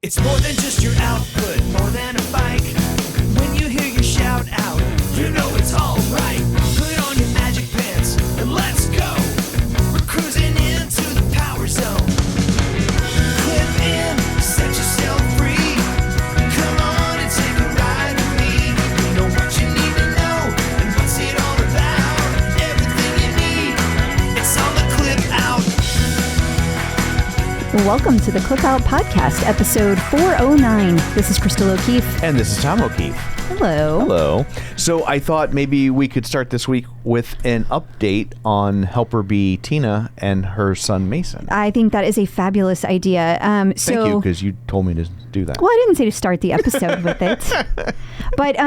It's more than just your output, more than a bike. When you hear your shout out, you know it's all right. Put on your magic pants and let's go. We're cruising into the power zone. Clip in, set yourself free. Come on and take a ride with me. Know what you need to know and what's it all about. Everything you need, it's on the Clip Out. Welcome to the Clip Out Podcast, episode 409. This is Crystal O'Keefe. And this is Tom O'Keefe. Hello. Hello. So I thought maybe we could start this week with an update on Helper Bee Tina and her son Mason. I think that is a fabulous idea. Thank you, because you told me to do that. Well, I didn't say to start the episode with it, but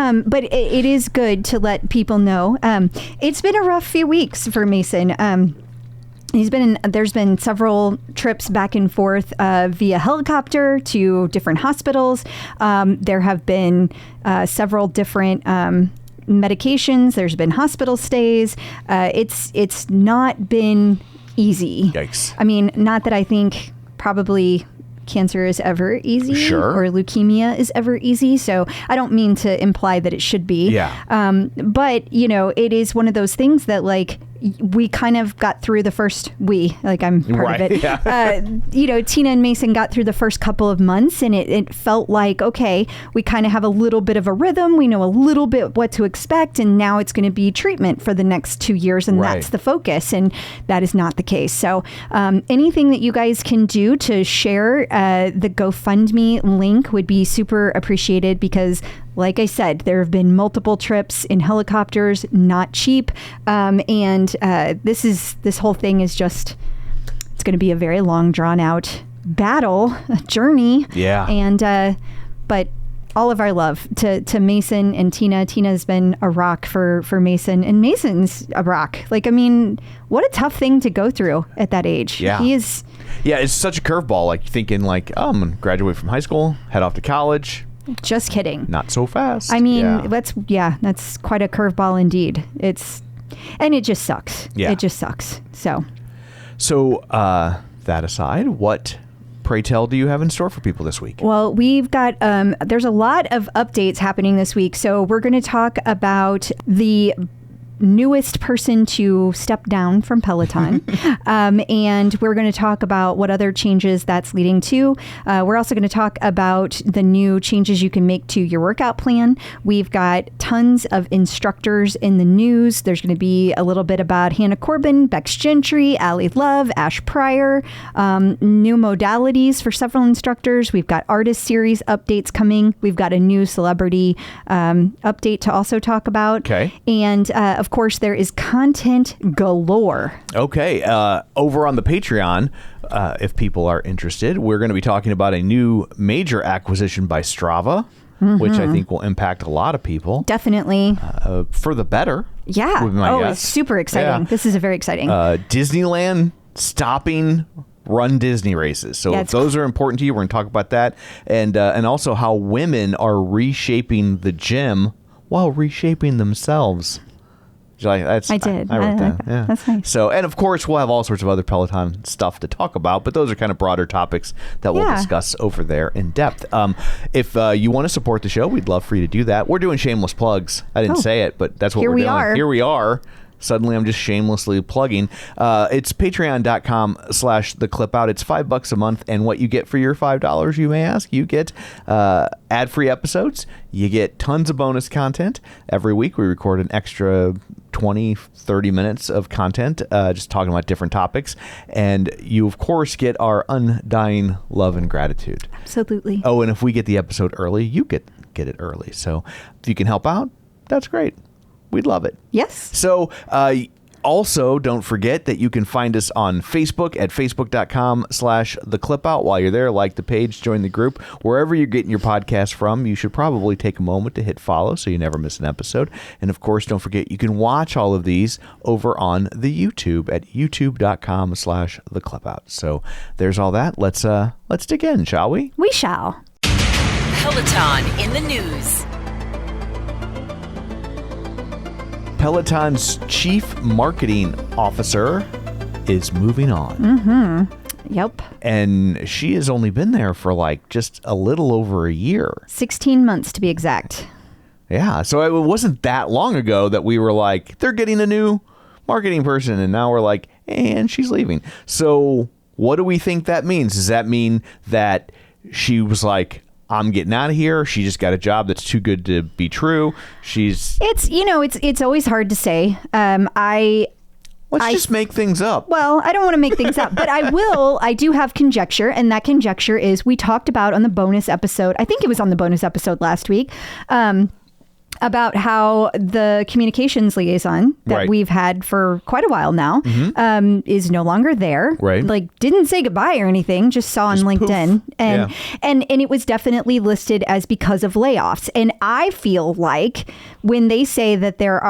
it is good to let people know. It's been a rough few weeks for Mason. There's been several trips back and forth via helicopter to different hospitals. There have been several different medications. There's been hospital stays. It's not been easy. Yikes. I mean, not that I think probably cancer is ever easy, Sure. or leukemia is ever easy. So I don't mean to imply that it should be. Yeah. But, you know, it is one of those things that, like, we kind of got through the first, I'm part of it. Yeah. Tina and Mason got through the first couple of months, and it felt like, okay, we kind of have a little bit of a rhythm. We know a little bit what to expect, and now it's going to be treatment for the next 2 years, and Right. that's the focus, and that is not the case. So anything that you guys can do to share the GoFundMe link would be super appreciated, because like I said, there have been multiple trips in helicopters, not cheap. And this whole thing is just, it's going to be a very long, drawn out battle, journey. Yeah. And, but all of our love to Mason and Tina. Tina's been a rock for Mason, and Mason's a rock. Like, I mean, what a tough thing to go through at that age. Yeah. He is. Yeah, it's such a curveball. Like, thinking like, I'm going to graduate from high school, head off to college. Just kidding. Not so fast. I mean, yeah. that's quite a curveball indeed. And it just sucks. Yeah. It just sucks. So that aside, what, pray tell, do you have in store for people this week? Well, we've got, there's a lot of updates happening this week. So we're going to talk about the newest person to step down from Peloton. And we're going to talk about what other changes that's leading to. We're also going to talk about the new changes you can make to your workout plan. We've got tons of instructors in the news. There's going to be a little bit about Hannah Corbin, Becs Gentry, Allie Love, Ash Pryor, new modalities for several instructors. We've got artist series updates coming. We've got a new celebrity update to also talk about. Okay. And of course, there is content galore. Okay. Over on the Patreon, if people are interested, we're going to be talking about a new major acquisition by Strava, which I think will impact a lot of people. Definitely. For the better. Yeah. would be my Oh, guess. it's super exciting. Yeah. This is very exciting. Disneyland stopping Run Disney races. So if those are important to you, we're going to talk about that. And also how women are reshaping the gym while reshaping themselves. I did. I wrote that. That. Yeah. That's nice. So, and of course, we'll have all sorts of other Peloton stuff to talk about, but those are kind of broader topics that we'll discuss over there in depth. If you want to support the show, we'd love for you to do that. We're doing shameless plugs. I didn't say it, but that's what we're doing. Here we are. Suddenly, I'm just shamelessly plugging. It's patreon.com/theclipout. It's $5 a month. And what you get for your $5, you may ask, you get ad-free episodes. You get tons of bonus content. Every week, we record an extra 20, 30 minutes of content, just talking about different topics. And you, of course, get our undying love and gratitude. Absolutely. Oh, and if we get the episode early, you get it early. So if you can help out, that's great. We'd love it. Yes. So also, don't forget that you can find us on Facebook at facebook.com/theclipout. While you're there, like the page, join the group. Wherever you're getting your podcast from, you should probably take a moment to hit follow so you never miss an episode. And of course, don't forget you can watch all of these over on the YouTube at youtube.com/theclipout. So there's all that. Let's dig in, shall we? We shall. Peloton in the news. Peloton's chief marketing officer is moving on. Mm-hmm. Yep. And she has only been there for like just a little over a year. 16 months to be exact. Yeah. So it wasn't that long ago that we were like, they're getting a new marketing person. And now we're like, and she's leaving. So what do we think that means? Does that mean that she was like, I'm getting out of here? She just got a job that's too good to be true. It's always hard to say. Let's just make things up. Well, I don't want to make things up, but I do have conjecture, and that conjecture is we talked about on the bonus episode, I think it was on the bonus episode last week, about how the communications liaison that we've had for quite a while now is no longer there. Right. Like, didn't say goodbye or anything, just saw on LinkedIn. Poof. And it was definitely listed as because of layoffs. And I feel like when they say that there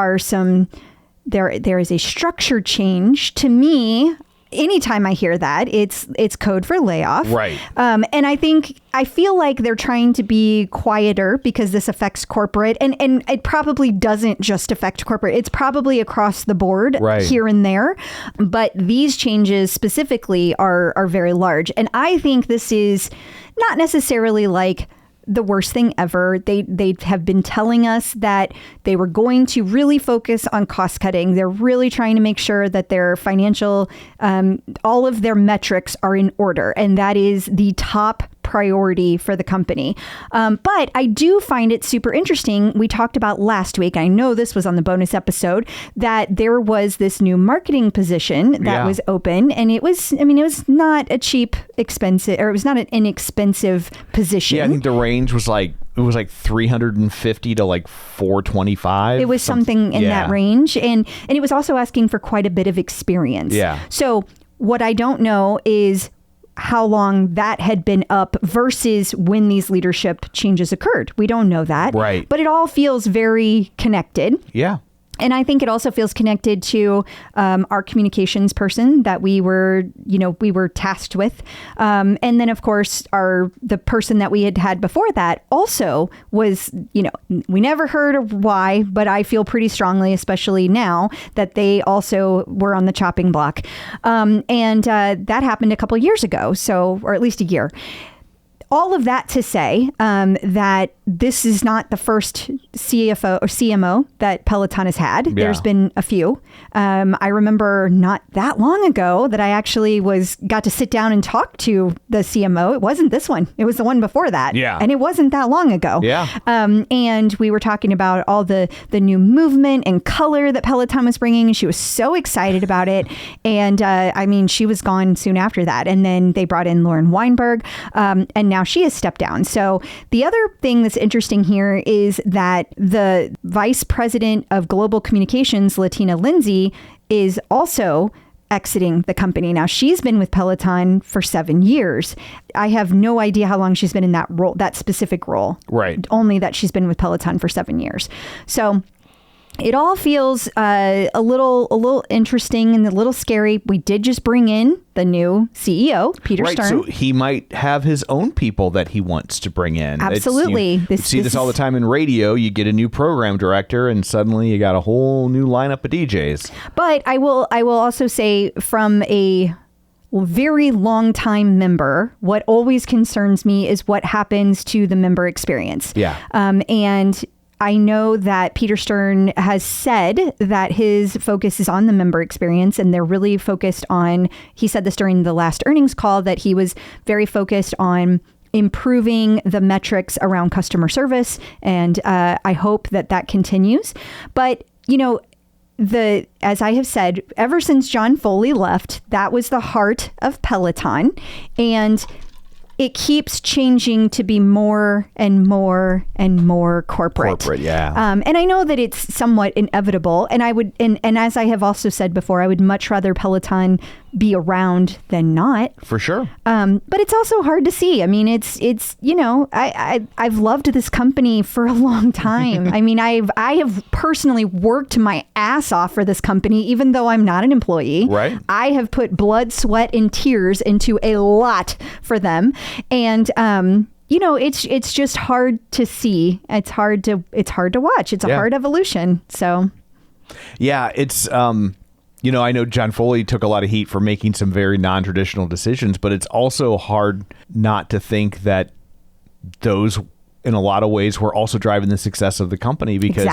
is a structure change, to me, anytime I hear that, it's code for layoff. Right. And I feel like they're trying to be quieter because this affects corporate, and it probably doesn't just affect corporate. It's probably across the board here and there. But these changes specifically are very large. And I think this is not necessarily like the worst thing ever. They have been telling us that they were going to really focus on cost cutting. They're really trying to make sure that their financial, all of their metrics are in order. And that is the top priority for the company. But I do find it super interesting. We talked about last week, I know this was on the bonus episode, that there was this new marketing position that was open. And it was not a cheap, expensive, or it was not an inexpensive position. Yeah, I think the range was like, it was like 350 to like 425. It was something in that range. And it was also asking for quite a bit of experience. Yeah. So what I don't know is how long that had been up versus when these leadership changes occurred. We don't know that. Right. But it all feels very connected. Yeah. And I think it also feels connected to our communications person that we were tasked with. And then, of course, the person that we had before that also was, we never heard of why, but I feel pretty strongly, especially now, that they also were on the chopping block. And that happened a couple of years ago, or at least a year. All of that to say that this is not the first CFO or CMO that Peloton has had. Yeah. There's been a few. I remember not that long ago that I actually got to sit down and talk to the CMO. It wasn't this one. It was the one before that. Yeah. And it wasn't that long ago. Yeah. And we were talking about all the new movement and color that Peloton was bringing. And she was so excited about it. And she was gone soon after that. And then they brought in Lauren Weinberg. And now she has stepped down. So the other thing that's interesting here is that the vice president of global communications, Latina Lindsay, is also exiting the company. Now, she's been with Peloton for 7 years. I have no idea how long she's been in that role, that specific role. Right. Only that she's been with Peloton for 7 years. So it all feels a little interesting and a little scary. We did just bring in the new CEO, Peter Stern. So he might have his own people that he wants to bring in. Absolutely. You see this all the time in radio. You get a new program director and suddenly you got a whole new lineup of DJs. But I will also say, from a very long time member, what always concerns me is what happens to the member experience. Yeah. And I know that Peter Stern has said that his focus is on the member experience, and they're really focused on, he said this during the last earnings call, that he was very focused on improving the metrics around customer service. And I hope that continues. But, as I have said, ever since John Foley left, that was the heart of Peloton. And it keeps changing to be more and more and more corporate. Corporate, yeah. And I know that it's somewhat inevitable. And I would, and as I have also said before, I would much rather Peloton be around than not. For sure. But it's also hard to see. I mean, it's I've loved this company for a long time. I mean, I have personally worked my ass off for this company, even though I'm not an employee. Right. I have put blood, sweat, and tears into a lot for them. And, it's just hard to see. It's hard to watch. It's a hard evolution. So. Yeah, it's, I know John Foley took a lot of heat for making some very non-traditional decisions, but it's also hard not to think that those, in a lot of ways, were also driving the success of the company, because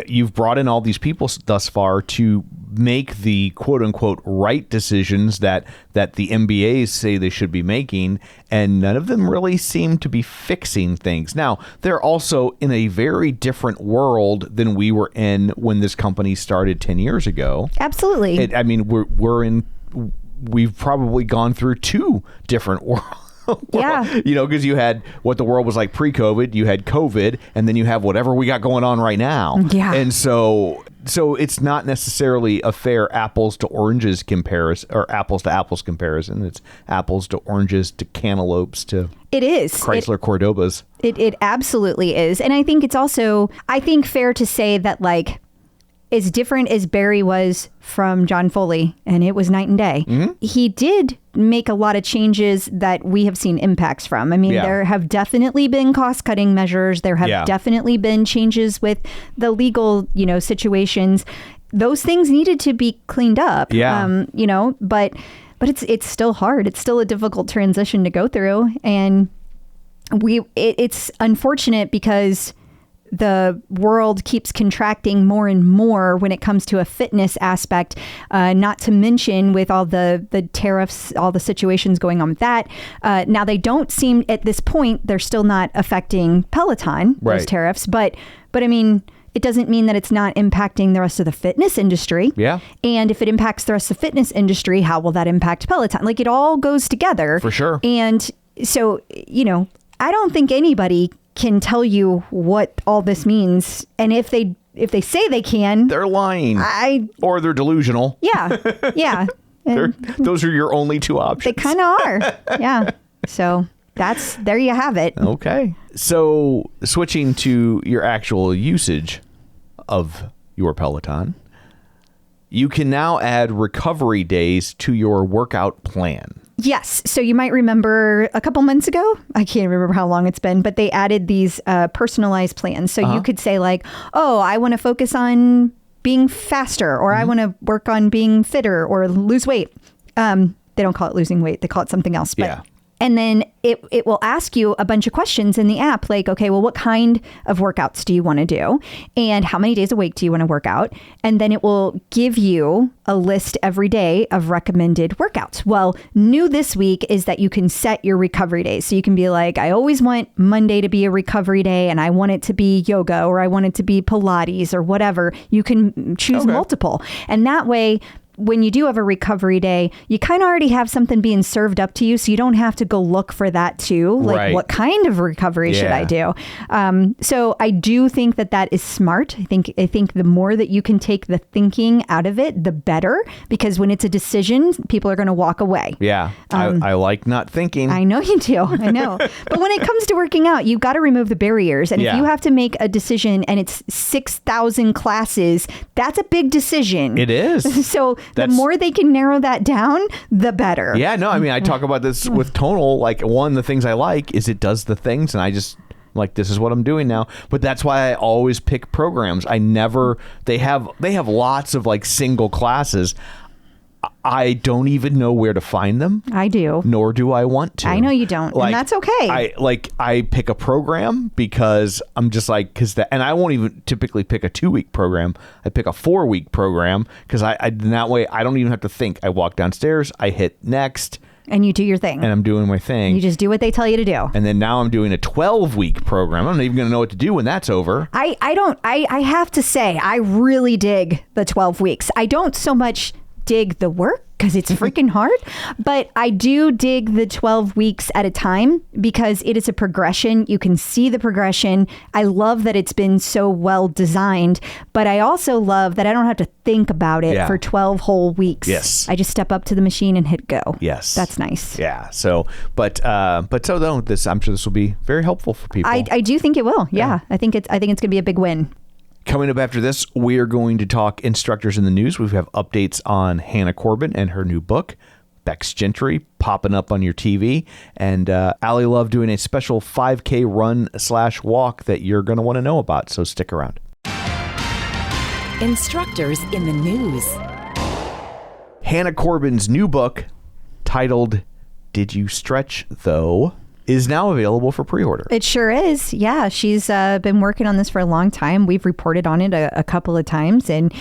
you've brought in all these people thus far to make the quote unquote right decisions that the MBAs say they should be making, and none of them really seem to be fixing things. Now, they're also in a very different world than we were in when this company started 10 years ago. Absolutely. We've probably gone through two different worlds. Yeah. Because you had what the world was like pre-COVID, you had COVID, and then you have whatever we got going on right now. Yeah. And so it's not necessarily a fair apples to oranges comparison, or apples to apples comparison. It's apples to oranges to cantaloupes to it is Chrysler Cordobas. It absolutely is. And I think it's also, fair to say that, like, as different as Barry was from John Foley, and it was night and day, he did make a lot of changes that we have seen impacts from. I mean, there have definitely been cost-cutting measures. There have definitely been changes with the legal, situations. Those things needed to be cleaned up. Yeah. But it's still hard. It's still a difficult transition to go through. And it's unfortunate because the world keeps contracting more and more when it comes to a fitness aspect, not to mention with all the tariffs, all the situations going on with that. Now, they don't seem, at this point, they're still not affecting Peloton, those tariffs. But I mean, it doesn't mean that it's not impacting the rest of the fitness industry. Yeah. And if it impacts the rest of the fitness industry, how will that impact Peloton? Like, it all goes together. For sure. And so, I don't think anybody can tell you what all this means, and if they say they can, they're lying, or they're delusional. Yeah. Those are your only two options. They kind of are. Yeah. So there you have it. Okay. So switching to your actual usage of your Peloton, you can now add recovery days to your workout plan. Yes. So you might remember a couple months ago, I can't remember how long it's been, but they added these personalized plans. So you could say, like, oh, I want to focus on being faster, or I want to work on being fitter or lose weight. They don't call it losing weight. They call it something else. But, and then it will ask you a bunch of questions in the app, like, okay, well, what kind of workouts do you want to do? And how many days a week do you want to work out? And then it will give you a list every day of recommended workouts. Well, new this week is that you can set your recovery days. So you can be like, I always want Monday to be a recovery day, and I want it to be yoga, or I want it to be Pilates, or whatever. You can choose multiple. And that way, when you do have a recovery day, you kind of already have something being served up to you, so you don't have to go look for that too. Like, what kind of recovery should I do? So I do think that is smart. I think the more that you can take the thinking out of it, the better, because when it's a decision, people are going to walk away. Yeah. I like not thinking. I know you do. I know. But when it comes to working out, you've got to remove the barriers. And if you have to make a decision and it's 6,000 classes, that's a big decision. It is. So the more they can narrow that down, the better. Yeah, no, I mean, I talk about this with Tonal. Like, one of the things I like is it does the things, and I just, like, this is what I'm doing now. But that's why I always pick programs. They have lots of, like, single classes. I don't even know where to find them. I do. Nor do I want to. I know you don't. Like, and that's okay. I pick a program because I'm just like, and I won't even typically pick a 2-week program. I pick a 4-week program because that way I don't even have to think. I walk downstairs, I hit next. And you do your thing. And I'm doing my thing. You just do what they tell you to do. And then now I'm doing a 12-week program. I'm not even going to know what to do when that's over. I have to say, I really dig the 12 weeks. I don't so much dig the work because it's freaking hard, but I do dig the 12 weeks at a time because it is a progression. You can see the progression. I love that it's been so well designed, but I also love that I don't have to think about it for 12 whole weeks. Yes. I just step up to the machine and hit go. Yes. That's nice. Yeah. So, I'm sure this will be very helpful for people. I do think it will. Yeah. I think it's going to be a big win. Coming up after this, we are going to talk instructors in the news. We have updates on Hannah Corbin and her new book, Becs Gentry, popping up on your TV. And Allie Love doing a special 5K run/walk that you're going to want to know about. So stick around. Instructors in the news. Hannah Corbin's new book, titled Did You Stretch Tho, is now available for pre-order. It sure is. Yeah, she's been working on this for a long time. We've reported on it a couple of times, and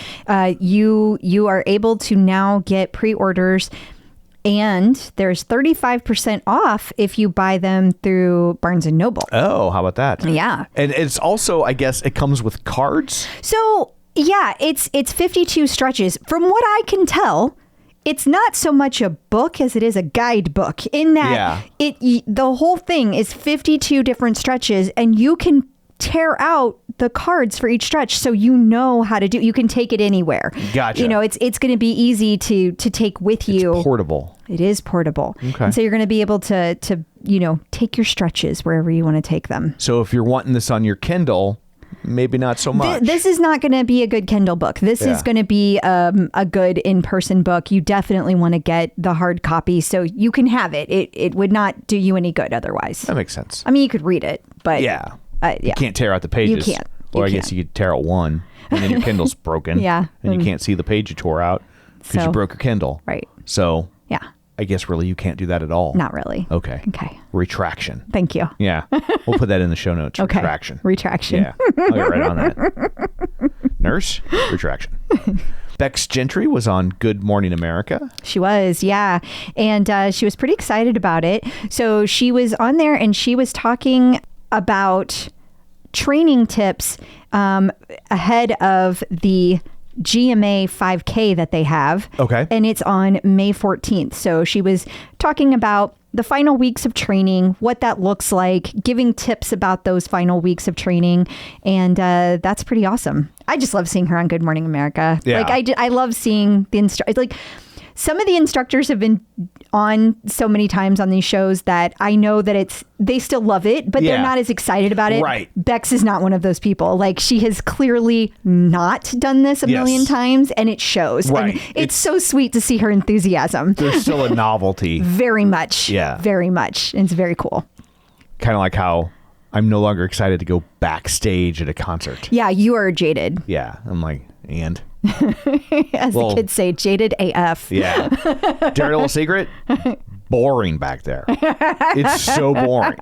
you are able to now get pre-orders, and there's 35% off if you buy them through Barnes & Noble. Oh, how about that? Yeah. And it's also, I guess, it comes with cards. So, yeah, it's 52 stretches. From what I can tell, it's not so much a book as it is a guidebook, in that the whole thing is 52 different stretches, and you can tear out the cards for each stretch, so you know how to do. You can take it anywhere. Gotcha. You know, it's going to be easy to take with you. It's portable. It is portable. Okay. And so you're going to be able to take your stretches wherever you want to take them. So if you're wanting this on your Kindle, maybe not so much. This is not going to be a good Kindle book. This is going to be a good in-person book. You definitely want to get the hard copy so you can have it. It would not do you any good otherwise. That makes sense. I mean, you could read it, but you can't tear out the pages. You can't. Or I guess you could tear out one, and then your Kindle's broken. Yeah. And you can't see the page you tore out because you broke your Kindle. Right. So yeah. I guess really you can't do that at all. Not really. Okay. Retraction. Thank you. Yeah. We'll put that in the show notes. Okay. Retraction. Yeah. I'll get right on that. Nurse, retraction. Becs Gentry was on Good Morning America. She was, yeah. And she was pretty excited about it. So she was on there and she was talking about training tips ahead of the GMA 5K that they have. Okay. And it's on May 14th. So she was talking about the final weeks of training, what that looks like, giving tips about those final weeks of training. And that's pretty awesome. I just love seeing her on Good Morning America. Yeah. Like I love seeing the like some of the instructors have been on so many times on these shows that I know that they still love it, but they're not as excited about it. Right. Becs is not one of those people. Like, she has clearly not done this a million times, and it shows. Right. And it's so sweet to see her enthusiasm. There's still a novelty. Very much. Yeah. Very much. And it's very cool. Kind of like how I'm no longer excited to go backstage at a concert. Yeah, you are jaded. Yeah. I'm like, and? As the kids say, jaded AF. Yeah. Dirty little secret? Boring back there. It's so boring.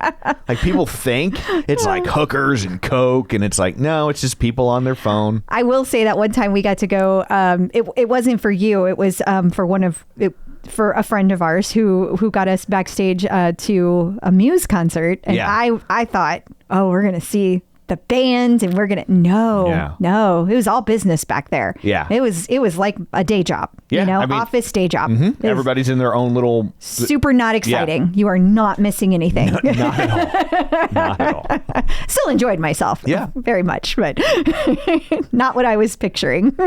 Like, people think it's like hookers and coke, and it's like, no, it's just people on their phone. I will say that one time we got to go, it wasn't for you, it was for a friend of ours who got us backstage to a Muse concert, and I thought, oh, we're gonna see the band and we're gonna no, it was all business back there. It was like a day job. Office day job. Everybody's in their own little super not exciting. You are not missing anything. Not at all. Still enjoyed myself very much, but not what I was picturing.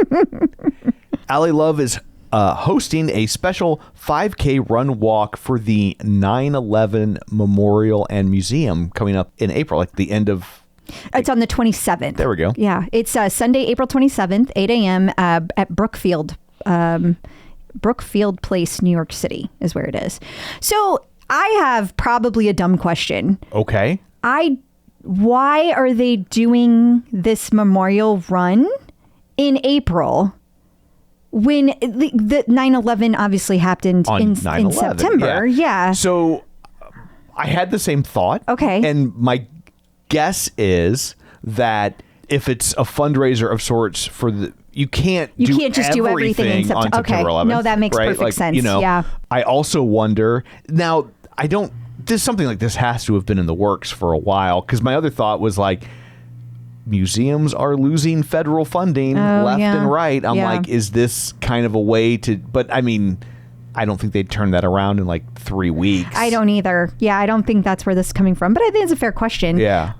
Allie Love is hosting a special 5K run walk for the 9/11 Memorial and Museum coming up in April, like the end of... It's on the 27th. There we go. Yeah. It's Sunday, April 27th, 8 a.m. At Brookfield Place, New York City is where it is. So I have probably a dumb question. Okay. Why are they doing this memorial run in April when the 9/11 obviously happened in September? Yeah. So I had the same thought. Okay. And my guess is that if it's a fundraiser of sorts for you can't just do everything in on September 11th. No, that makes perfect sense. Yeah. I also wonder now. Something like this has to have been in the works for a while, because my other thought was like, museums are losing federal funding left and right. I'm like, is this kind of a way to? But I mean, I don't think they'd turn that around in like 3 weeks. I don't either. Yeah, I don't think that's where this is coming from. But I think it's a fair question. Yeah.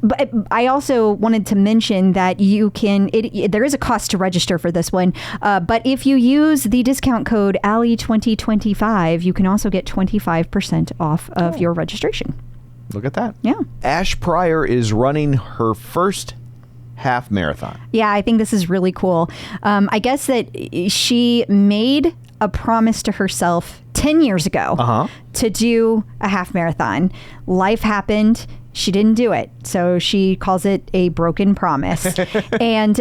But I also wanted to mention that there is a cost to register for this one. But if you use the discount code ALLIE2025, you can also get 25% off of your registration. Look at that. Yeah. Ash Pryor is running her first half marathon. Yeah, I think this is really cool. I guess that she made a promise to herself 10 years ago to do a half marathon. Life happened. She didn't do it. So she calls it a broken promise. And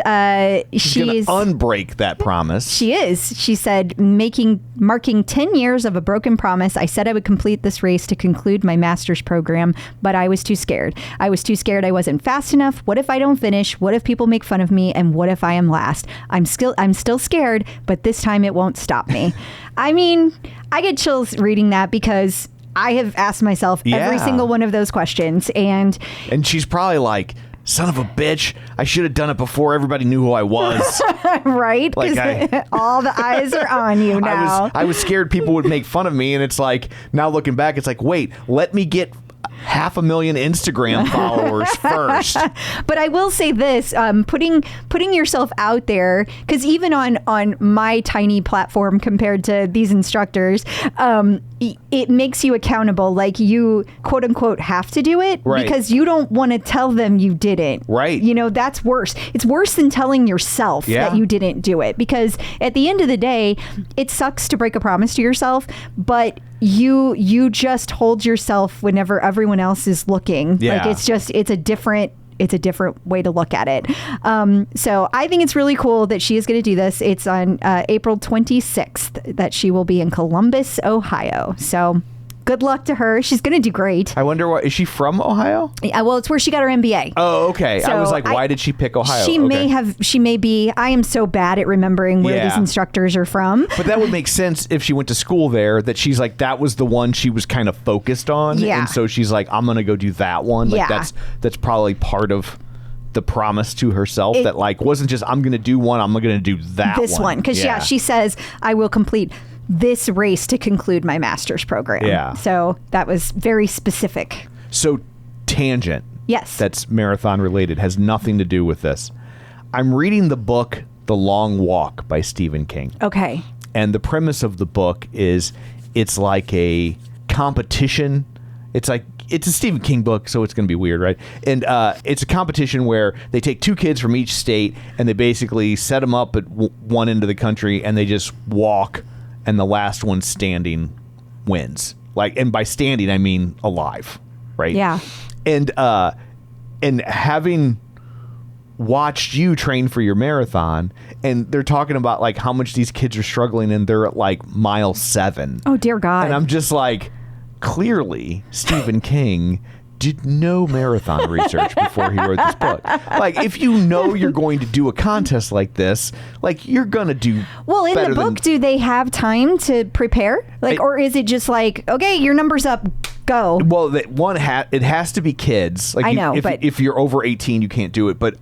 she's going to unbreak that promise. She is. She said, marking 10 years of a broken promise, I said I would complete this race to conclude my master's program, but I was too scared. I was too scared I wasn't fast enough. What if I don't finish? What if people make fun of me? And what if I am last? I'm still scared, but this time it won't stop me. I mean, I get chills reading that because I have asked myself every single one of those questions. And she's probably like, son of a bitch, I should have done it before everybody knew who I was. Right? Because all the eyes are on you now. I was scared people would make fun of me. And it's like, now looking back, it's like, wait, let me get 500,000 Instagram followers first. But I will say this, putting yourself out there, because even on my tiny platform compared to these instructors, it makes you accountable. Like you quote unquote have to do it because you don't want to tell them you didn't. Right. You know, that's worse. It's worse than telling yourself that you didn't do it, because at the end of the day, it sucks to break a promise to yourself, but you just hold yourself whenever everyone else is looking. Like it's a different way to look at it. So I think it's really cool that she is going to do this. It's on April 26th that she will be in Columbus, Ohio. So good luck to her. She's going to do great. I wonder is she from Ohio? Yeah, well, it's where she got her MBA. Oh, okay. So I was like, why did she pick Ohio? She may be. I am so bad at remembering where these instructors are from. But that would make sense if she went to school there, that she's like, that was the one she was kind of focused on. Yeah. And so she's like, I'm going to go do that one. Like that's probably part of the promise to herself that like wasn't just, I'm going to do one, I'm going to do this one. Because she says, I will complete this race to conclude my master's program. Yeah. So that was very specific. So tangent. Yes. That's marathon related, has nothing to do with this. I'm reading the book, The Long Walk by Stephen King. Okay. And the premise of the book is it's like a competition. It's a Stephen King book, so it's going to be weird, right? And it's a competition where they take two kids from each state and they basically set them up at one end of the country and they just walk, and the last one standing wins. Like, and by standing, I mean alive, right? Yeah. And having watched you train for your marathon, and they're talking about like how much these kids are struggling, and they're at like mile 7. Oh, dear God. And I'm just like, clearly Stephen King did no marathon research before he wrote this book. Like, if you know you're going to do a contest like this, like, you're gonna do well in the book. Do they have time to prepare, like, or is it just like, okay, your number's up, go? Well, it has to be kids. Like, I know, but if you're over 18, you can't do it. But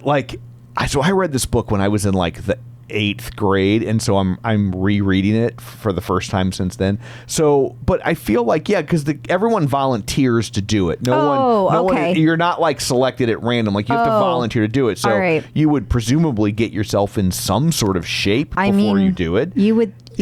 like, so I read this book when I was in like the 8th grade, and so I'm rereading it for the first time since then. So, but I feel like because everyone volunteers to do it. No one. You're not like selected at random. Like, you have to volunteer to do it. So you would presumably get yourself in some sort of shape before you do it. You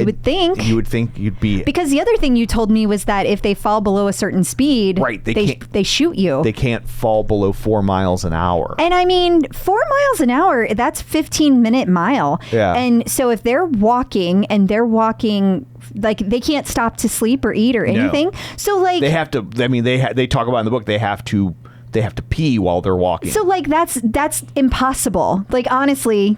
would think you'd be, because the other thing you told me was that if they fall below a certain speed, right, they shoot you. They can't fall below 4 miles an hour. And I mean, 4 miles an hour, that's 15-minute mile. Yeah. And so if they're walking like, they can't stop to sleep or eat or anything. No. So like, they have to. I mean, they talk about in the book they have to pee while they're walking. So like, that's impossible. Like, honestly,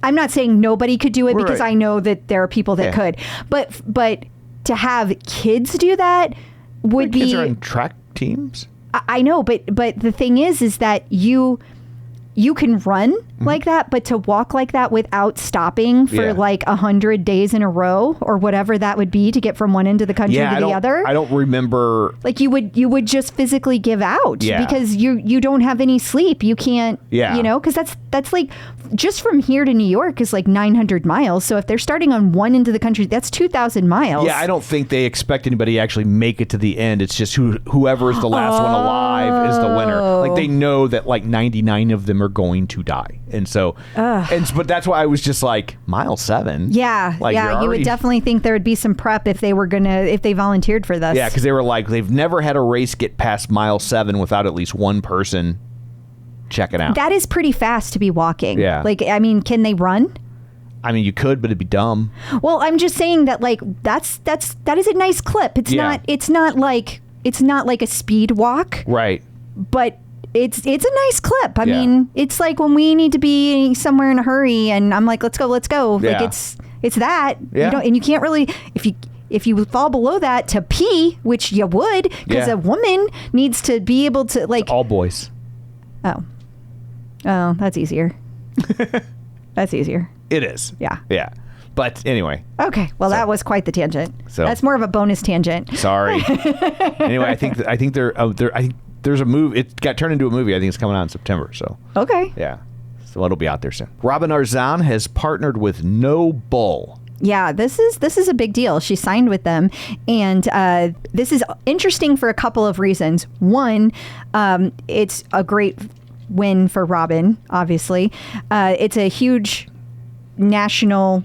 I'm not saying nobody could do it, because I know that there are people that could, but to have kids do that would be. Kids are on track teams. I know, but the thing is that you can run like that, but to walk like that without stopping for like 100 days in a row or whatever that would be to get from one end of the country to the other. I don't remember. Like, you would just physically give out because you don't have any sleep. You can't, because that's like, just from here to New York is like 900 miles. So if they're starting on one end of the country, that's 2,000 miles. Yeah, I don't think they expect anybody to actually make it to the end. It's just whoever is the last one alive is the winner. Like, they know that like 99 of them are going to die. And so, but that's why I was just like, mile 7. Yeah. Like, you would definitely think there would be some prep if they volunteered for this. Yeah, because they were like, they've never had a race get past mile 7 without at least one person check it out. That is pretty fast to be walking. Yeah. Like, I mean, can they run? I mean, you could, but it'd be dumb. Well, I'm just saying that, like, that is a nice clip. It's not like it's not like a speed walk, Right. but it's a nice clip. I Yeah. mean, it's like when we need to be somewhere in a hurry and I'm like, let's go. Yeah. Like it's that. Yeah. And you can't really, if you fall below that to pee, which you would, because Yeah. a woman needs to be able to like, All boys. oh, that's easier. That's easier. It is. Yeah. Yeah. But anyway, Okay. Well, that was quite the tangent. So- That's more of a bonus tangent. sorry. Anyway, I think there's a movie. It got turned into a movie. I think it's coming out in September. So Okay. yeah. So it'll be out there soon. Robin Arzan has partnered with No Bull. Yeah, this is a big deal. She signed with them, and this is interesting for a couple of reasons. One, it's a great win for Robin. Obviously, it's a huge national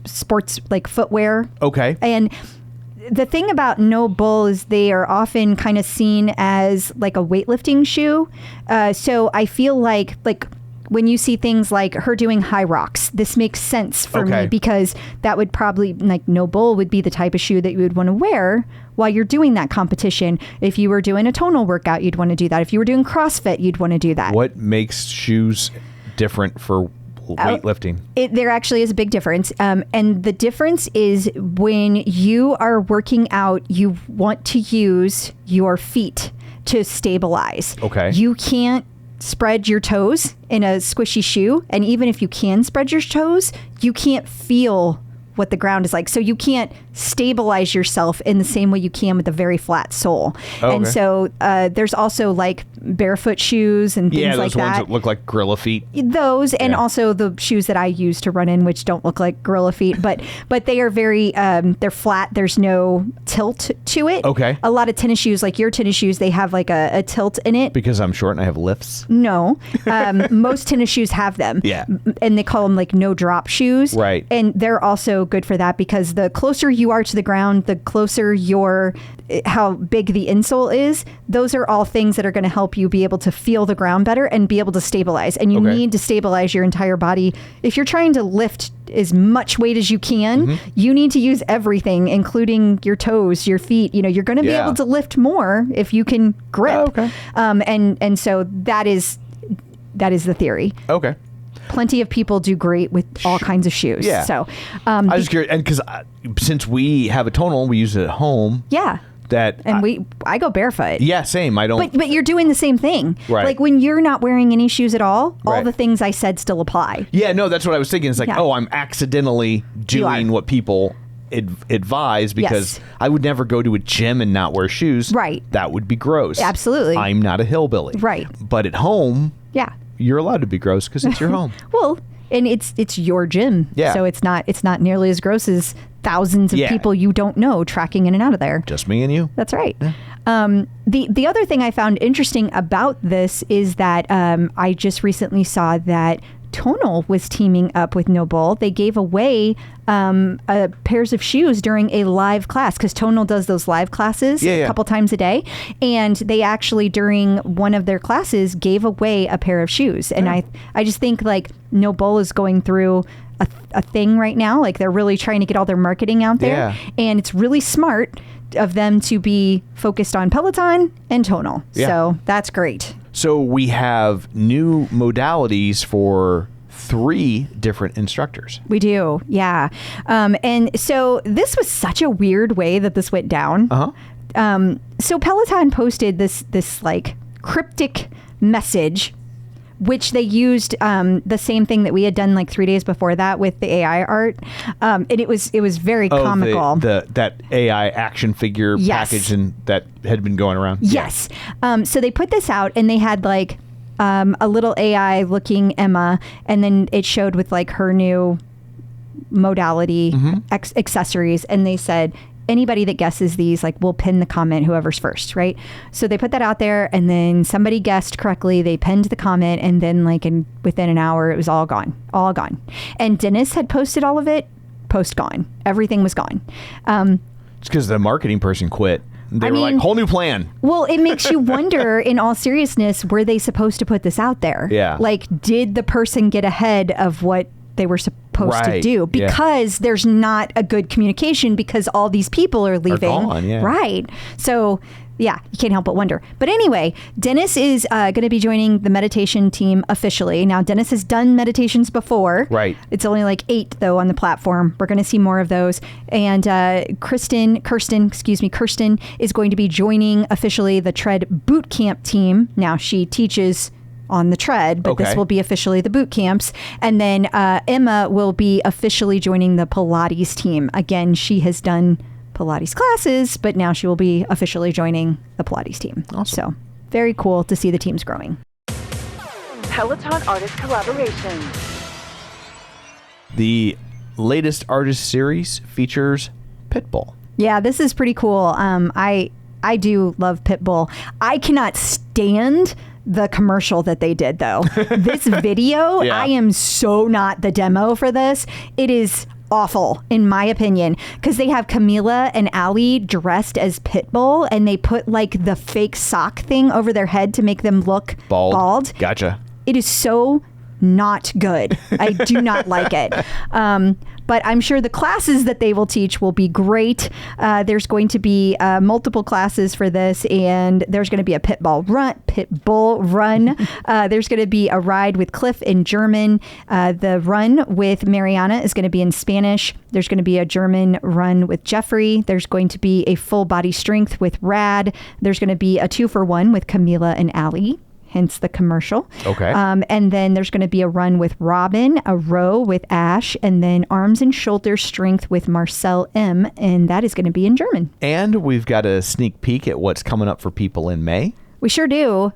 sports like footwear. Okay. And the thing about No Bull is they are often kind of seen as like a weightlifting shoe. So I feel like when you see things like her doing high rocks, this makes sense for Okay. me because that would probably, like, No Bull would be the type of shoe that you would want to wear while you're doing that competition. If you were doing a tonal workout, you'd want to do that. If you were doing CrossFit, you'd want to do that. What makes shoes different for weightlifting? There actually is a big difference. And the difference is when you are working out, you want to use your feet to stabilize. Okay. You can't spread your toes in a squishy shoe. And even if you can spread your toes, you can't feel what the ground is like. So you can't stabilize yourself in the same way you can with a very flat sole. Oh, and okay. so there's also like barefoot shoes and things Yeah, like those ones that. that look like gorilla feet. Those and Yeah. also the shoes that I use to run in, which don't look like gorilla feet, but they are very they're flat. There's no tilt to it. Okay. A lot of tennis shoes, like your tennis shoes, they have like a tilt in it. Because I'm short and I have lifts. No, most tennis shoes have them. Yeah. And they call them like no drop shoes. Right. And they're also good for that because the closer you are to the ground, the closer how big the insole is. Those are all things that are going to help you be able to feel the ground better and be able to stabilize. And you Okay. need to stabilize your entire body. If you're trying to lift as much weight as you can, Mm-hmm. you need to use everything, including your toes, your feet. You're going to be Yeah. able to lift more if you can grip. Oh, okay. And so that is the theory. Okay. Plenty of people do great with all kinds of shoes. Yeah. So, I was just curious, and because since we have a tonal, we use it at home. yeah. That And I go barefoot. yeah, same. I don't. But you're doing the same thing. Right. Like when you're not wearing any shoes at all Right. the things I said still apply. Yeah, no, that's what I was thinking. It's like, Yeah. oh, I'm accidentally doing are. what people advise because Yes. I would never go to a gym and not wear shoes. Right. That would be gross. Absolutely. I'm not a hillbilly. Right. But at home, Yeah. you're allowed to be gross because it's your home. Well, and it's your gym. Yeah. So it's not nearly as gross as thousands of Yeah. people you don't know tracking in and out of there. Just me and you. That's right. The other thing I found interesting about this is that I just recently saw that Tonal was teaming up with No Bull. They gave away pairs of shoes during a live class because Tonal does those live classes Yeah, yeah. a couple times a day. And they actually, during one of their classes, gave away a pair of shoes. And I just think like No Bull is going through a thing right now. Like they're really trying to get all their marketing out there. Yeah. And it's really smart of them to be focused on Peloton and Tonal. Yeah. So that's great. So we have new modalities for 3 different instructors. We do. Yeah. And so this was such a weird way that this went down. Uh-huh. So Peloton posted this like cryptic message, which they used the same thing that we had done like 3 days before that with the AI art. And it was very comical. That AI action figure Yes. package and that had been going around. Yes. So they put this out and they had like a little AI looking Emma, and then it showed with like her new modality accessories, and they said anybody that guesses these, like, we'll pin the comment whoever's first, right? So they put that out there, and then somebody guessed correctly. They pinned the comment, and then like within an hour, it was all gone. And Dennis had posted all of it. Post gone. Everything was gone. It's because the marketing person quit. They were like, mean- whole new plan. Well, it makes you wonder, in all seriousness, were they supposed to put this out there? Yeah. Like, did the person get ahead of what they were supposed to Right, do yeah. because there's not a good communication because all these people are leaving. gone, yeah. Right. So, yeah, you can't help but wonder. But anyway, Dennis is going to be joining the meditation team officially. Now, Dennis has done meditations before. Right. It's only like 8, though, on the platform. We're going to see more of those. And Kirsten is going to be joining officially the Tread Boot Camp team. Now, she teaches on the tread, but this Okay. will be officially the boot camps. And then Emma will be officially joining the Pilates team. Again, she has done Pilates classes, but now she will be officially joining the Pilates team. Awesome. So very cool to see the teams growing. Peloton artist collaboration. The latest artist series features Pitbull. Yeah, this is pretty cool. I do love Pitbull. I cannot stand the commercial that they did, though. This video, Yeah. I am so not the demo for this. It is awful, in my opinion, because they have Camila and Ali dressed as Pitbull, and they put like the fake sock thing over their head to make them look bald. Gotcha. It is so not good. I do not like it. But I'm sure the classes that they will teach will be great. There's going to be multiple classes for this, and there's going to be a Pitbull run. There's going to be a ride with Cliff in German. The run with Mariana is going to be in Spanish. There's going to be a German run with Jeffrey. There's going to be a full body strength with Rad. There's going to be a 2-for-1 with Camila and Ali. Hence the commercial. Okay. And then there's going to be a run with Robin, a row with Ash, and then arms and shoulder strength with Marcel M. And that is going to be in German. And we've got a sneak peek at what's coming up for people in May. We sure do.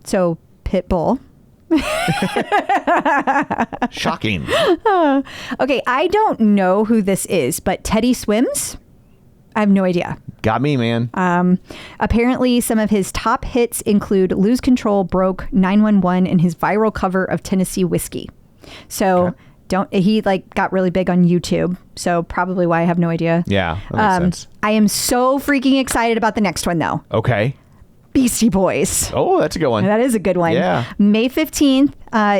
So Pitbull. Shocking. Okay, I don't know who this is, but Teddy Swims? I have no idea. Got me, man. Apparently, some of his top hits include Lose Control, Broke, 911, and his viral cover of Tennessee Whiskey. So he like got really big on YouTube. So probably why I have no idea. Yeah, that makes sense. I am so freaking excited about the next one, though. Okay. Beastie Boys. Oh, that's a good one. That is a good one. Yeah. May 15th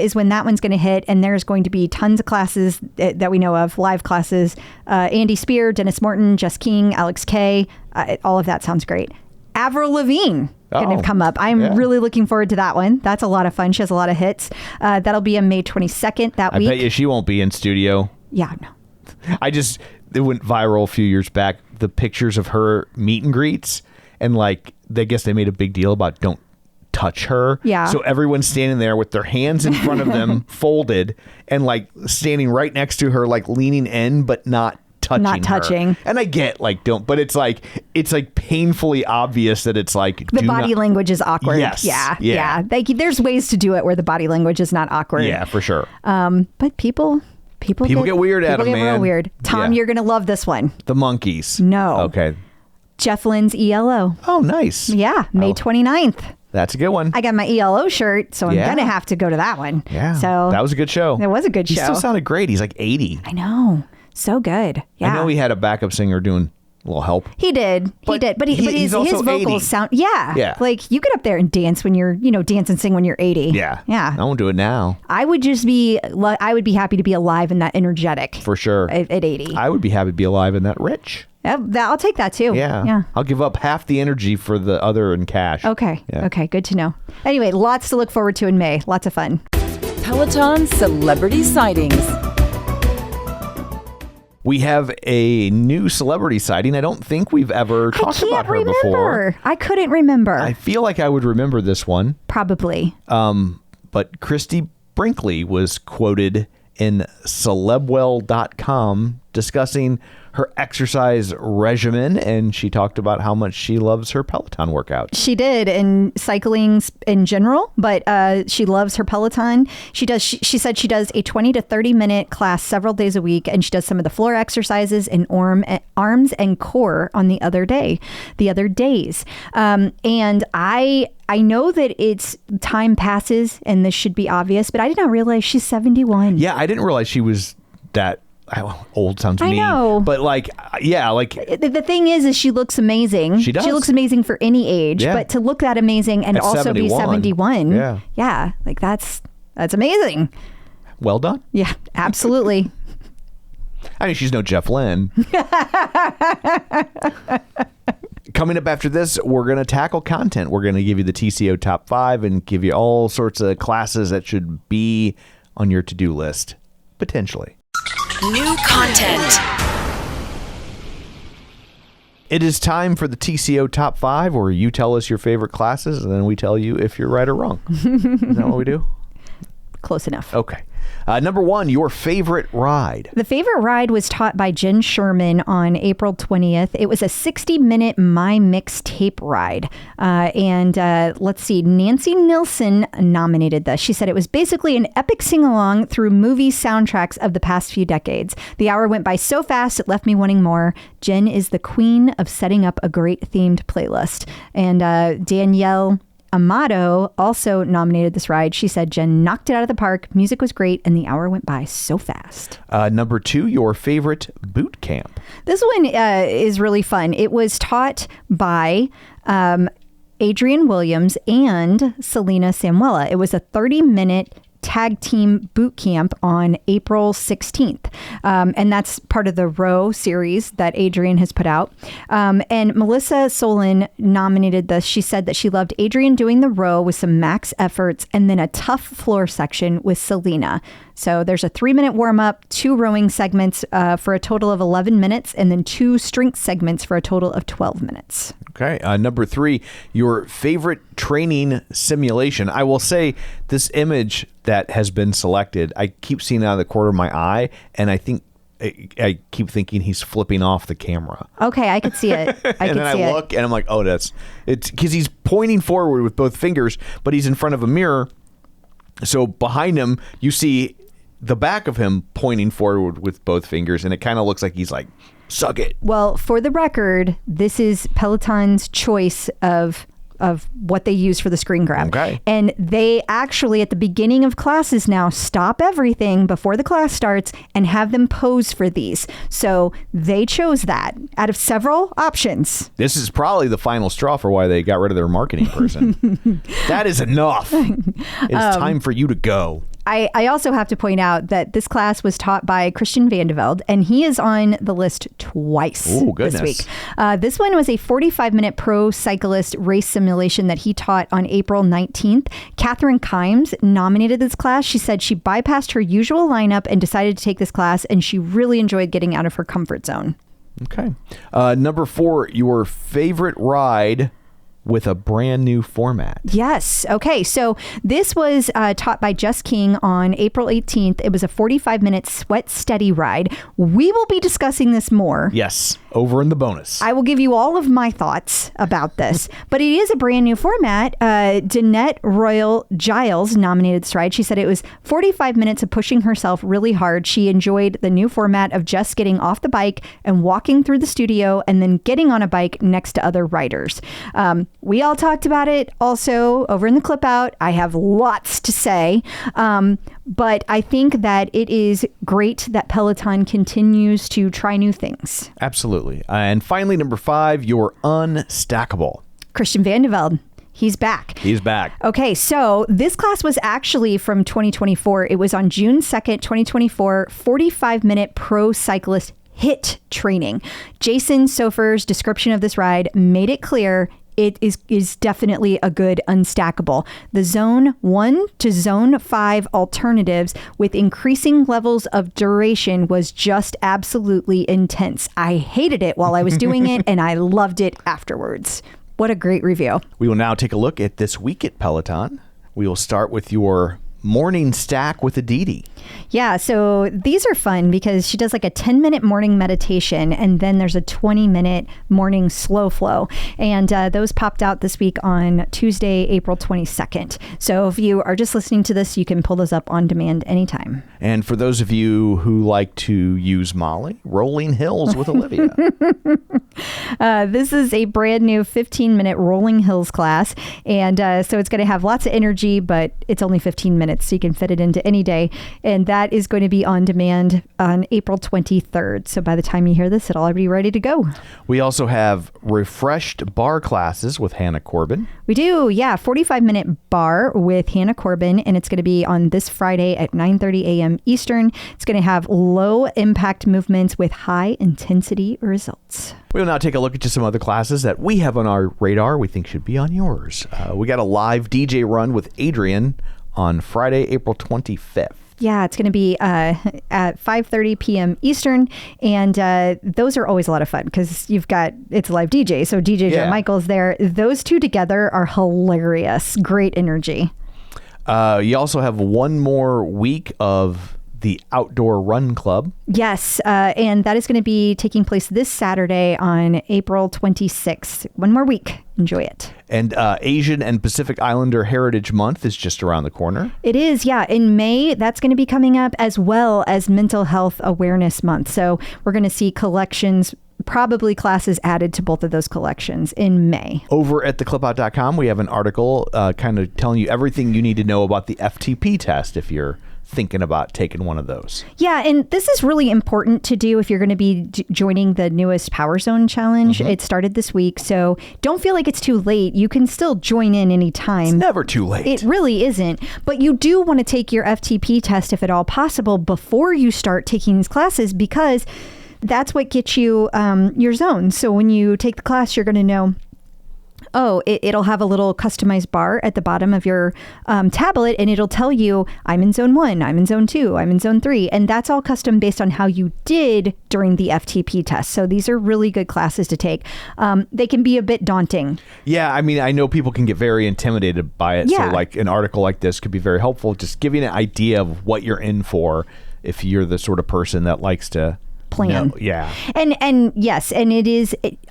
is when that one's going to hit, and there's going to be tons of classes that we know of, live classes. Andy Spear, Dennis Morton, Jess King, Alex Kay. All of that sounds great. Avril Lavigne going to come up. I'm really looking forward to that one. That's a lot of fun. She has a lot of hits. That'll be on May 22nd that week. I bet you she won't be in studio. Yeah, no. It went viral a few years back, the pictures of her meet and greets, and like, I guess they made a big deal about don't touch her. Yeah. So everyone's standing there with their hands in front of them folded and like standing right next to her, like leaning in, but not touching Not touching. her. And I get like, don't, but it's like painfully obvious that it's like The body language is awkward. Yes. Yeah. Yeah. Like, there's ways to do it where the body language is not awkward. Yeah, for sure. But people get weird at people them, get real man. weird. Tom, Yeah. you're going to love this one. The Monkees. No. Okay. Jeff Lynne's ELO. Oh, nice. Yeah, May 29th. That's a good one. I got my ELO shirt, so I'm Yeah. going to have to go to that one. Yeah. So that was a good show. It was a good He show. still sounded great. He's like 80. I know. So good. Yeah. I know he had a backup singer doing a little help. He did. But But he's his also vocals 80. sound. Yeah. Yeah. Like, you get up there and dance when you're, dance and sing when you're 80. Yeah. Yeah. I won't do it now. I would be happy to be alive and that energetic. For sure. At 80. I would be happy to be alive and that rich. I'll take that too. Yeah. Yeah. I'll give up half the energy for the other in cash. Okay. Yeah. Okay. Good to know. Anyway, lots to look forward to in May. Lots of fun. Peloton celebrity sightings. We have a new celebrity sighting. I don't think we've ever talked about her before. I couldn't remember. I feel like I would remember this one. Probably. But Christy Brinkley was quoted in celebwell.com discussing her exercise regimen, and she talked about how much she loves her Peloton workouts. She did, and cycling in general, but she loves her Peloton. She said she does a 20 to 30 minute class several days a week, and she does some of the floor exercises and arms and core on the other days. And I know that it's time passes, and this should be obvious, but I did not realize she's 71. Yeah, I didn't realize she was that old. Sounds mean. I know. But like, yeah, like The thing is she looks amazing. She does. She looks amazing for any age, Yeah. but to look that amazing and At also be 71. Yeah. Yeah. Like that's amazing. well done. Yeah, absolutely. I mean, she's no Jeff Lynne. Coming up after this, we're going to tackle content. We're going to give you the TCO top 5 and give you all sorts of classes that should be on your to-do list, potentially. New content. It is time for the TCO top 5, where you tell us your favorite classes, and then we tell you if you're right or wrong. Is that what we do? Close enough. Okay. Number 1, your favorite ride. The favorite ride was taught by Jen Sherman on April 20th. It was a 60-minute My Mix tape ride. Let's see, Nancy Nilsson nominated this. She said it was basically an epic sing-along through movie soundtracks of the past few decades. The hour went by so fast, it left me wanting more. Jen is the queen of setting up a great themed playlist. And Danielle Amato also nominated this ride. She said Jen knocked it out of the park. Music was great, and the hour went by so fast. Number 2, your favorite boot camp. This one is really fun. It was taught by Adrienne Williams and Selena Samuela. It was a 30-minute tag team boot camp on April 16th. And that's part of the Row series that Adrienne has put out. And Melissa Solon nominated this. She said that she loved Adrienne doing the row with some max efforts and then a tough floor section with Selena. So there's a 3-minute warm up, 2 rowing segments for a total of 11 minutes, and then 2 strength segments for a total of 12 minutes. Okay. Number 3, your favorite training simulation. I will say this image that has been selected, I keep seeing it out of the corner of my eye, and I keep thinking he's flipping off the camera. Okay, I could see it. And then I look and I'm like, oh, it's because he's pointing forward with both fingers, but he's in front of a mirror. So behind him, you see the back of him pointing forward with both fingers, and it kind of looks like he's like, suck it. Well, for the record, this is Peloton's choice of what they use for the screen grab. Okay. And they actually, at the beginning of classes now, stop everything before the class starts and have them pose for these. So they chose that out of several options. This is probably the final straw for why they got rid of their marketing person. That is enough. It's time for you to go. I also have to point out that this class was taught by Christian Vandevelde, and he is on the list twice this week. This one was a 45-minute pro cyclist race simulation that he taught on April 19th. Catherine Kimes nominated this class. She said she bypassed her usual lineup and decided to take this class, and she really enjoyed getting out of her comfort zone. Okay. Number 4, your favorite ride with a brand new format. Yes. Okay. So this was taught by Jess King on April 18th. It was a 45-minute sweat steady ride. We will be discussing this more. Yes. Over in the bonus. I will give you all of my thoughts about this, but it is a brand new format. Danette Royal Giles nominated this ride. She said it was 45 minutes of pushing herself really hard. She enjoyed the new format of just getting off the bike and walking through the studio and then getting on a bike next to other riders. We all talked about it also over in the clip out. I have lots to say, but I think that it is great that Peloton continues to try new things. Absolutely. And finally, number 5, your unstackable. Christian Vandevelde. He's back. He's back. Okay, so this class was actually from 2024. It was on June 2nd, 2024, 45-minute pro cyclist HIIT training. Jason Sofer's description of this ride made it clear it is definitely a good unstackable. The zone 1 to zone 5 alternatives with increasing levels of duration was just absolutely intense. I hated it while I was doing it, and I loved it afterwards. What a great review. We will now take a look at this week at Peloton. We will start with your morning stack with Aditi. Yeah, so these are fun because she does like a 10-minute morning meditation, and then there's a 20-minute morning slow flow. And those popped out this week on Tuesday, April 22nd. So if you are just listening to this, you can pull those up on demand anytime. And for those of you who like to use Molly, Rolling Hills with Olivia. This is a brand new 15-minute Rolling Hills class. And so it's going to have lots of energy, but it's only 15 minutes. minutes, so you can fit it into any day. And that is going to be on demand on April 23rd. So by the time you hear this, it'll already be ready to go. We also have refreshed bar classes with Hannah Corbin. We do, yeah. 45-minute bar with Hannah Corbin, and it's going to be on this Friday at 9:30 a.m. Eastern. It's going to have low impact movements with high intensity results. We will now take a look at just some other classes that we have on our radar we think should be on yours. We got a live DJ run with Adrian on Friday, April 25th. Yeah, it's going to be at 5:30 p.m. Eastern, and those are always a lot of fun because it's a live DJ, so DJ Joe Michael's there. Those two together are hilarious. Great energy. You also have one more week of the Outdoor Run Club. Yes, and that is going to be taking place this Saturday on April 26th. One more week. Enjoy it. And Asian and Pacific Islander Heritage Month is just around the corner. It is, yeah. In May, that's going to be coming up, as well as Mental Health Awareness Month. So we're going to see collections, probably classes added to both of those collections in May. Over at theclipout.com, we have an article kind of telling you everything you need to know about the FTP test if you're thinking about taking one of those. Yeah, and this is really important to do if you're going to be joining the newest Power Zone Challenge. It started this week, so don't feel like it's too late. You can still join in anytime. It's never too late. It really isn't. But you do want to take your FTP test, if at all possible, before you start taking these classes, because that's what gets you your zone. So when you take the class, you're going to know, it'll have a little customized bar at the bottom of your tablet, and it'll tell you, I'm in zone 1, I'm in zone 2, I'm in zone 3. And that's all custom based on how you did during the FTP test. So these are really good classes to take. They can be a bit daunting. Yeah, I mean, I know people can get very intimidated by it. Yeah. So like an article like this could be very helpful, just giving an idea of what you're in for if you're the sort of person that likes to plan. No, yeah. And yes, and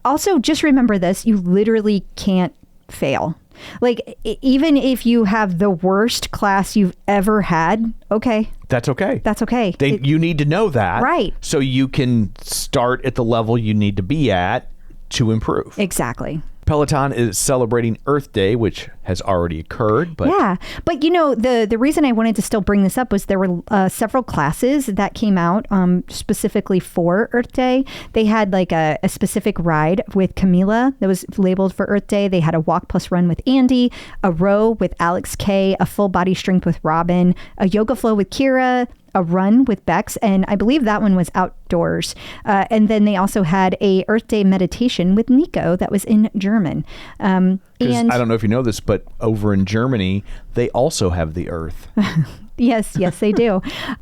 also just remember this, you literally can't fail. Like, even if you have the worst class you've ever had, okay. That's okay. That's okay. You need to know that. Right. So you can start at the level you need to be at to improve. Exactly. Peloton is celebrating Earth Day, which has already occurred. But yeah, but the reason I wanted to still bring this up was there were several classes that came out specifically for Earth Day. They had like a specific ride with Camila that was labeled for Earth Day. They had a walk plus run with Andy, a row with Alex K, a full body strength with Robin, a yoga flow with Kira, a run with Becs, and I believe that one was outdoors. And then they also had a Earth Day meditation with Nico that was in German. And I don't know if you know this, but over in Germany, they also have the Earth. Yes, they do.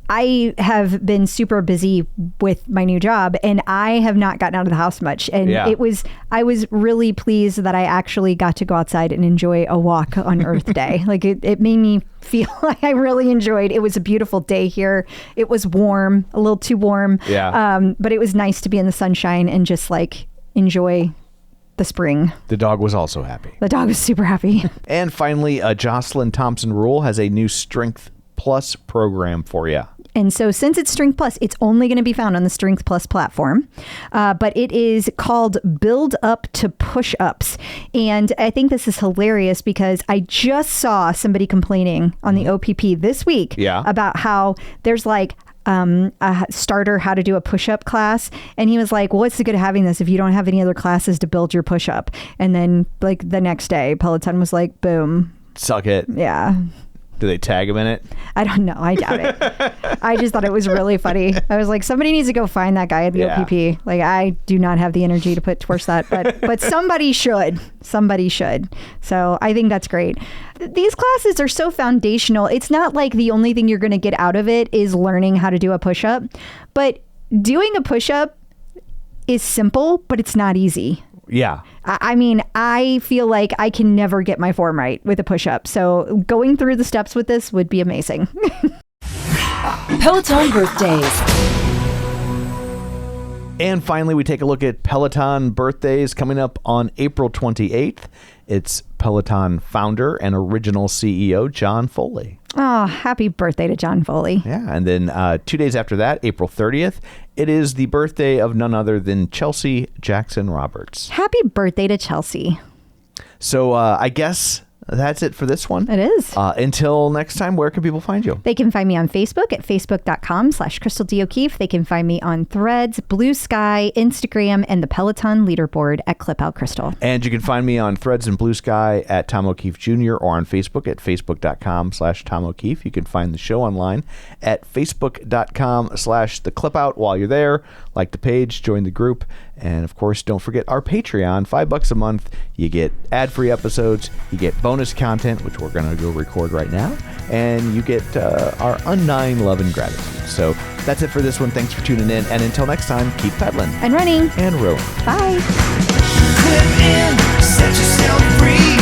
I have been super busy with my new job, and I have not gotten out of the house much. And I was really pleased that I actually got to go outside and enjoy a walk on Earth Day. Like it made me feel like I really enjoyed. It was a beautiful day here. It was warm, a little too warm. Yeah. But it was nice to be in the sunshine and just like enjoy the spring. The dog was also happy. The dog was super happy. And finally, Jocelyn Thompson Rule has a new Strength Plus program for you. And so since it's Strength Plus, it's only going to be found on the Strength Plus platform. But it is called Build Up to Push-Ups. And I think this is hilarious because I just saw somebody complaining on the OPP this week about how there's like a starter how to do a push-up class, and he was like, well, what's the good of having this if you don't have any other classes to build your push-up? And then like the next day Peloton was like, boom, suck it. Yeah. Do they tag him in it? I don't know. I doubt it. I just thought it was really funny. I was like, somebody needs to go find that guy at the OPP. Like, I do not have the energy to put towards that, but somebody should. Somebody should. So I think that's great. These classes are so foundational. It's not like the only thing you're going to get out of it is learning how to do a push-up, but doing a push-up is simple, but it's not easy. Yeah. I mean, I feel like I can never get my form right with a push-up. So going through the steps with this would be amazing. Peloton birthdays. And finally, we take a look at Peloton birthdays coming up on April 28th. It's Peloton founder and original CEO, John Foley. Oh, happy birthday to John Foley. Yeah. And then 2 days after that, April 30th, it is the birthday of none other than Chelsea Jackson Roberts. Happy birthday to Chelsea. So I guess That's it for this one. It is. Until next time, where can people find you? They can find me on Facebook at facebook.com/Crystal D. O'Keefe. They can find me on Threads, Blue Sky, Instagram, and the Peloton leaderboard at ClipOutCrystal. And you can find me on Threads and Blue Sky at Tom O'Keefe Jr. or on Facebook at facebook.com/Tom O'Keefe. You can find the show online at facebook.com/The Clip Out. While you're there, like the page, join the group, and of course, don't forget our Patreon. $5 a month. You get ad-free episodes. You get bonus content, which we're going to go record right now, and you get our undying love and gratitude. So that's it for this one. Thanks for tuning in, and until next time, keep pedaling And running. and rolling. Bye. Clip in, set yourself free.